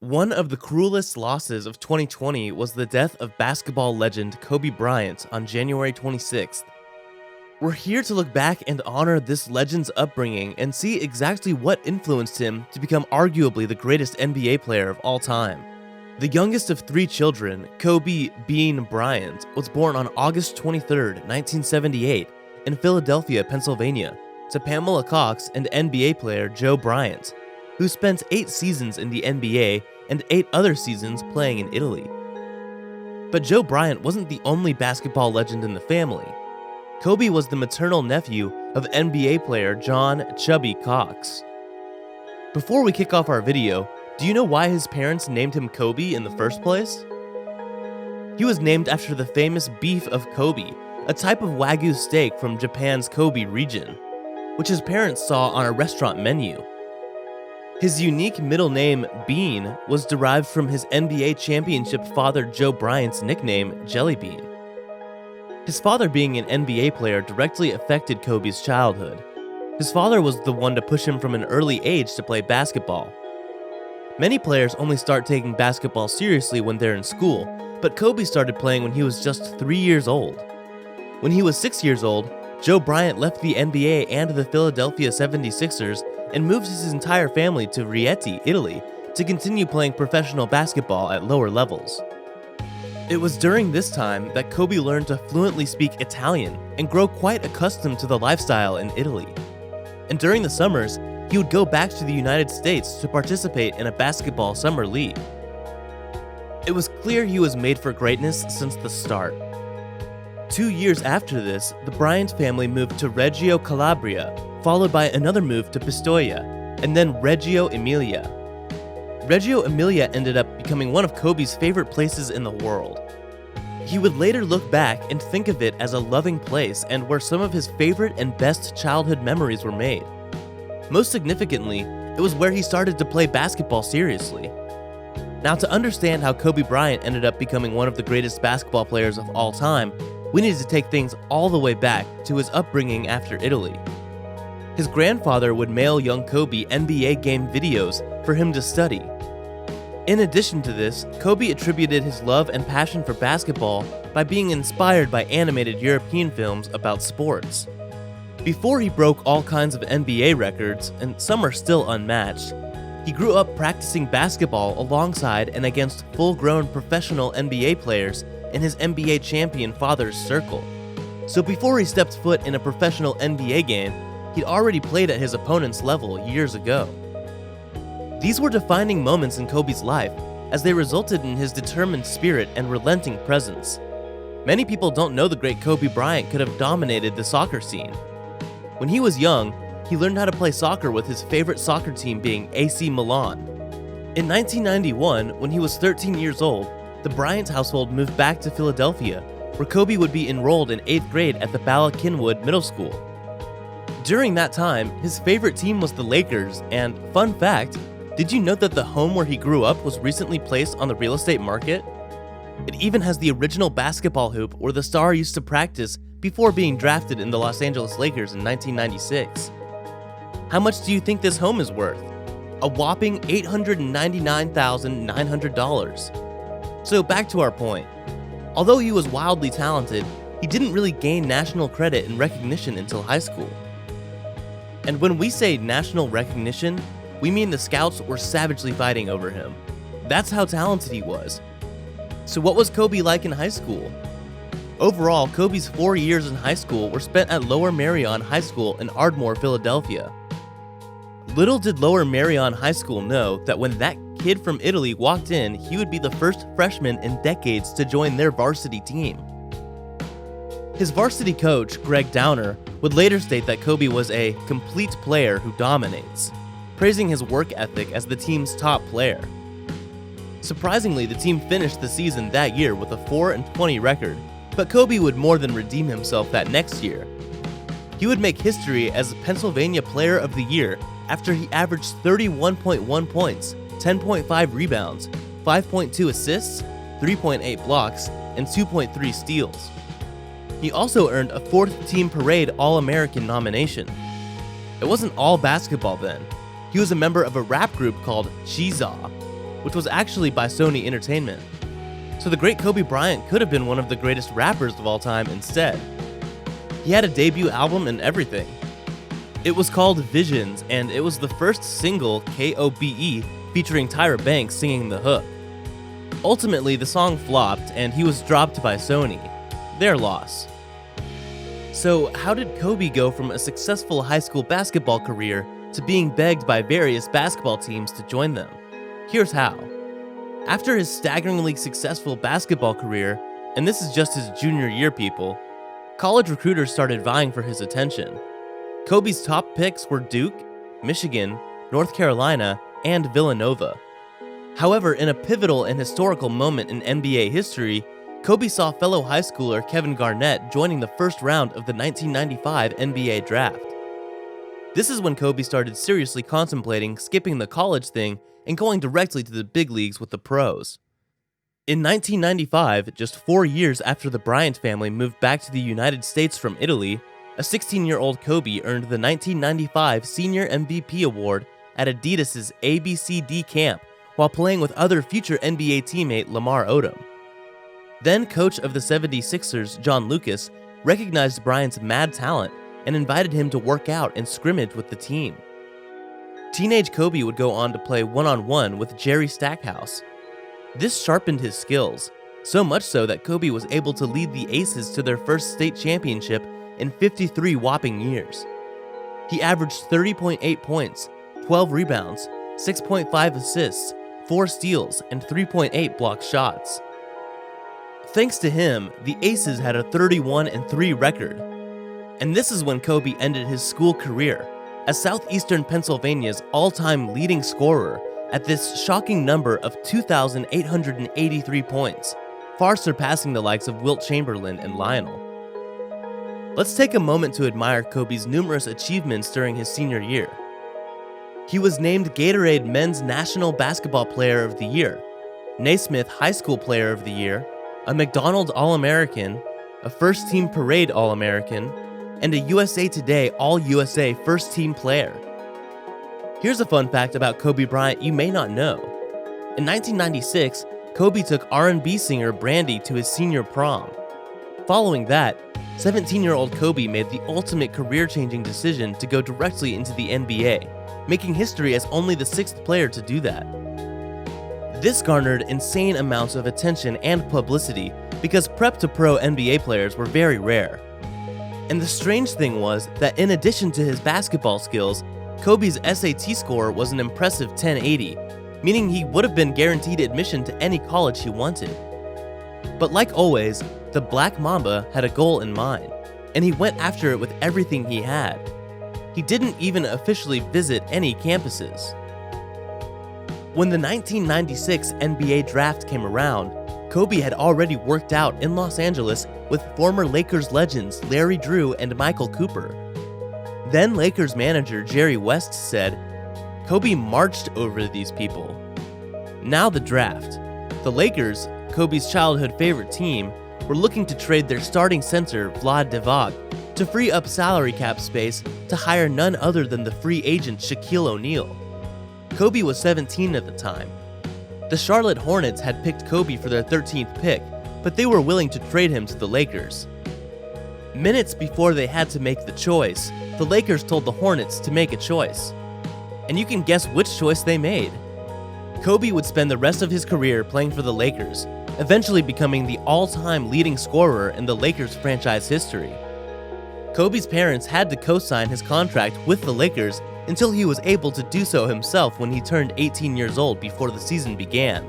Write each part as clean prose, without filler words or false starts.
One of the cruelest losses of 2020 was the death of basketball legend Kobe Bryant on January 26th. We're here to look back and honor this legend's upbringing and see exactly what influenced him to become arguably the greatest NBA player of all time. The youngest of three children, Kobe Bean Bryant, was born on August 23, 1978, in Philadelphia, Pennsylvania, to Pamela Cox and NBA player Joe Bryant, who spent 8 seasons in the NBA and 8 other seasons playing in Italy. But Joe Bryant wasn't the only basketball legend in the family. Kobe was the maternal nephew of NBA player John "Chubby" Cox. Before we kick off our video, do you know why his parents named him Kobe in the first place? He was named after the famous beef of Kobe, a type of Wagyu steak from Japan's Kobe region, which his parents saw on a restaurant menu. His unique middle name, Bean, was derived from his NBA championship father Joe Bryant's nickname, Jelly Bean. His father being an NBA player directly affected Kobe's childhood. His father was the one to push him from an early age to play basketball. Many players only start taking basketball seriously when they're in school, but Kobe started playing when he was just 3 years old. When he was 6 years old, Joe Bryant left the NBA and the Philadelphia 76ers and moved his entire family to Rieti, Italy, to continue playing professional basketball at lower levels. It was during this time that Kobe learned to fluently speak Italian and grow quite accustomed to the lifestyle in Italy. And during the summers, he would go back to the United States to participate in a basketball summer league. It was clear he was made for greatness since the start. 2 years after this, the Bryant family moved to Reggio Calabria, followed by another move to Pistoia, and then Reggio Emilia. Reggio Emilia ended up becoming one of Kobe's favorite places in the world. He would later look back and think of it as a loving place and where some of his favorite and best childhood memories were made. Most significantly, it was where he started to play basketball seriously. Now, to understand how Kobe Bryant ended up becoming one of the greatest basketball players of all time, we need to take things all the way back to his upbringing after Italy. His grandfather would mail young Kobe NBA game videos for him to study. In addition to this, Kobe attributed his love and passion for basketball by being inspired by animated European films about sports. Before he broke all kinds of NBA records, and some are still unmatched, he grew up practicing basketball alongside and against full-grown professional NBA players in his NBA champion father's circle. So before he stepped foot in a professional NBA game, he'd already played at his opponent's level years ago. These were defining moments in Kobe's life, as they resulted in his determined spirit and relenting presence. Many people don't know the great Kobe Bryant could have dominated the soccer scene. When he was young, he learned how to play soccer with his favorite soccer team being AC Milan. In 1991, when he was 13 years old, the Bryant household moved back to Philadelphia, where Kobe would be enrolled in 8th grade at the Bala Cynwyd Middle School. During that time, his favorite team was the Lakers, and fun fact, did you know that the home where he grew up was recently placed on the real estate market? It even has the original basketball hoop where the star used to practice before being drafted in the Los Angeles Lakers in 1996. How much do you think this home is worth? A whopping $899,900. So back to our point. Although he was wildly talented, he didn't really gain national credit and recognition until high school. And when we say national recognition, we mean the scouts were savagely fighting over him. That's how talented he was. So what was Kobe like in high school? Overall, Kobe's 4 years in high school were spent at Lower Merion High School in Ardmore, Philadelphia. Little did Lower Merion High School know that when that kid from Italy walked in, he would be the first freshman in decades to join their varsity team. His varsity coach, Greg Downer, would later state that Kobe was a complete player who dominates, praising his work ethic as the team's top player. Surprisingly, the team finished the season that year with a 4-20 record, but Kobe would more than redeem himself that next year. He would make history as Pennsylvania Player of the Year after he averaged 31.1 points, 10.5 rebounds, 5.2 assists, 3.8 blocks, and 2.3 steals. He also earned a 4th Team Parade All-American nomination. It wasn't all basketball then. He was a member of a rap group called Cheezaw. which was actually by Sony Entertainment. So the great Kobe Bryant could have been one of the greatest rappers of all time instead. He had a debut album and everything. It was called Visions, and it was the first single, Kobe, featuring Tyra Banks singing the hook. Ultimately, the song flopped, and he was dropped by Sony. Their loss. So, how did Kobe go from a successful high school basketball career to being begged by various basketball teams to join them? Here's how. After his staggeringly successful basketball career, and this is just his junior year, people, college recruiters started vying for his attention. Kobe's top picks were Duke, Michigan, North Carolina, and Villanova. However, in a pivotal and historical moment in NBA history, Kobe saw fellow high schooler Kevin Garnett joining the first round of the 1995 NBA draft. This is when Kobe started seriously contemplating skipping the college thing and going directly to the big leagues with the pros. In 1995, just 4 years after the Bryant family moved back to the United States from Italy, a 16-year-old Kobe earned the 1995 Senior MVP award at Adidas' ABCD camp while playing with other future NBA teammate Lamar Odom. Then coach of the 76ers, John Lucas, recognized Bryant's mad talent and invited him to work out and scrimmage with the team. Teenage Kobe would go on to play one-on-one with Jerry Stackhouse. This sharpened his skills, so much so that Kobe was able to lead the Aces to their first state championship in 53 whopping years. He averaged 30.8 points, 12 rebounds, 6.5 assists, 4 steals, and 3.8 blocked shots. Thanks to him, the Aces had a 31-3 record. And this is when Kobe ended his school career as Southeastern Pennsylvania's all-time leading scorer at this shocking number of 2,883 points, far surpassing the likes of Wilt Chamberlain and Lionel. Let's take a moment to admire Kobe's numerous achievements during his senior year. He was named Gatorade Men's National Basketball Player of the Year, Naismith High School Player of the Year, a McDonald's All-American, a First Team Parade All-American, and a USA Today All-USA First Team Player. Here's a fun fact about Kobe Bryant you may not know. In 1996, Kobe took R&B singer Brandy to his senior prom. Following that, 17-year-old Kobe made the ultimate career-changing decision to go directly into the NBA, making history as only the 6th player to do that. This garnered insane amounts of attention and publicity because prep-to-pro NBA players were very rare. And the strange thing was that in addition to his basketball skills, Kobe's SAT score was an impressive 1080, meaning he would have been guaranteed admission to any college he wanted. But like always, the Black Mamba had a goal in mind, and he went after it with everything he had. He didn't even officially visit any campuses. When the 1996 NBA draft came around, Kobe had already worked out in Los Angeles with former Lakers legends Larry Drew and Michael Cooper. Then Lakers manager Jerry West said, Kobe marched over these people. Now the draft. The Lakers, Kobe's childhood favorite team, were looking to trade their starting center Vlad Divac to free up salary cap space to hire none other than the free agent Shaquille O'Neal. Kobe was 17 at the time. The Charlotte Hornets had picked Kobe for their 13th pick, but they were willing to trade him to the Lakers. Minutes before they had to make the choice, the Lakers told the Hornets to make a choice. And you can guess which choice they made. Kobe would spend the rest of his career playing for the Lakers, eventually becoming the all-time leading scorer in the Lakers franchise history. Kobe's parents had to co-sign his contract with the Lakers until he was able to do so himself when he turned 18 years old before the season began.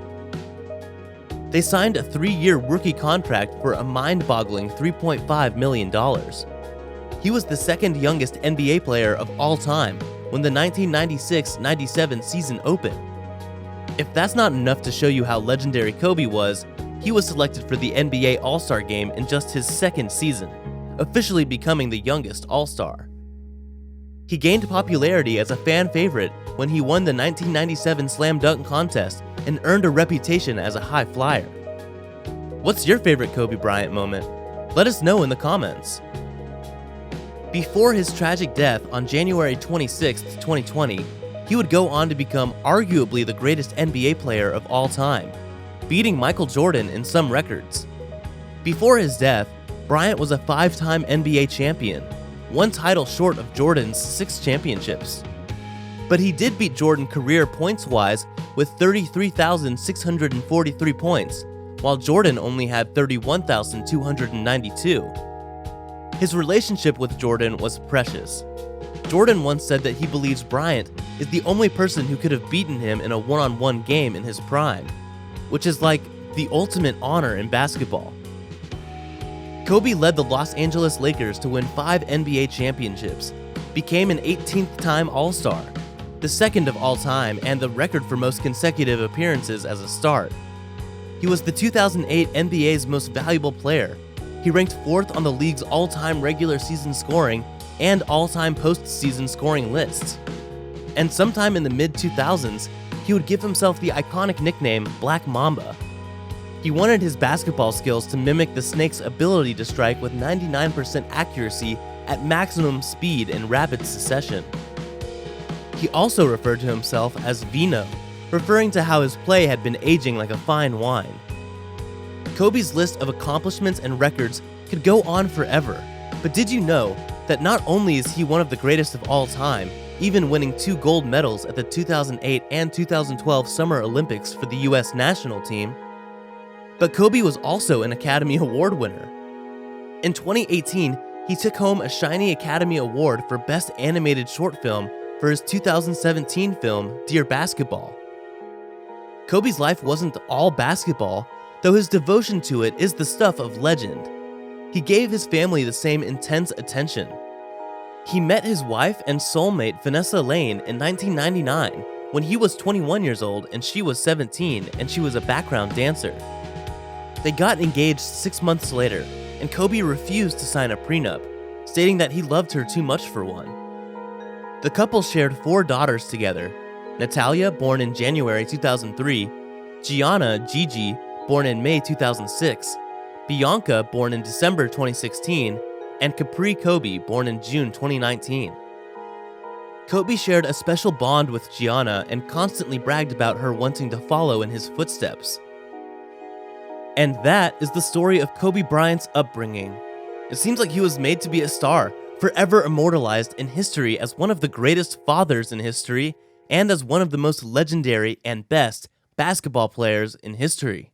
They signed a 3-year rookie contract for a mind-boggling $3.5 million. He was the second youngest NBA player of all time when the 1996-97 season opened. If that's not enough to show you how legendary Kobe was, he was selected for the NBA All-Star game in just his second season, officially becoming the youngest All-Star. He gained popularity as a fan favorite when he won the 1997 Slam Dunk Contest and earned a reputation as a high flyer. What's your favorite Kobe Bryant moment? Let us know in the comments. Before his tragic death on January 26, 2020, he would go on to become arguably the greatest NBA player of all time, beating Michael Jordan in some records. Before his death, Bryant was a 5-time NBA champion, one title short of Jordan's 6 championships. But he did beat Jordan career points-wise with 33,643 points, while Jordan only had 31,292. His relationship with Jordan was precious. Jordan once said that he believes Bryant is the only person who could have beaten him in a one-on-one game in his prime, which is like the ultimate honor in basketball. Kobe led the Los Angeles Lakers to win 5 NBA championships, became an 18th-time All-Star, the second of all time and the record for most consecutive appearances as a start. He was the 2008 NBA's most valuable player. He ranked 4th on the league's all-time regular season scoring and all-time postseason scoring lists. And sometime in the mid-2000s, he would give himself the iconic nickname Black Mamba. He wanted his basketball skills to mimic the snake's ability to strike with 99% accuracy at maximum speed in rapid succession. He also referred to himself as Vino, referring to how his play had been aging like a fine wine. Kobe's list of accomplishments and records could go on forever, but did you know that not only is he one of the greatest of all time, even winning 2 gold medals at the 2008 and 2012 Summer Olympics for the US national team, but Kobe was also an Academy Award winner. In 2018, he took home a shiny Academy Award for Best Animated Short Film for his 2017 film, Dear Basketball. Kobe's life wasn't all basketball, though his devotion to it is the stuff of legend. He gave his family the same intense attention. He met his wife and soulmate Vanessa Lane in 1999 when he was 21 years old and she was 17 and she was a background dancer. They got engaged 6 months later, and Kobe refused to sign a prenup, stating that he loved her too much for one. The couple shared 4 daughters together: Natalia, born in January 2003, Gianna Gigi, born in May 2006, Bianca, born in December 2016, and Capri Kobe, born in June 2019. Kobe shared a special bond with Gianna and constantly bragged about her wanting to follow in his footsteps. And that is the story of Kobe Bryant's upbringing. It seems like he was made to be a star, forever immortalized in history as one of the greatest fathers in history and as one of the most legendary and best basketball players in history.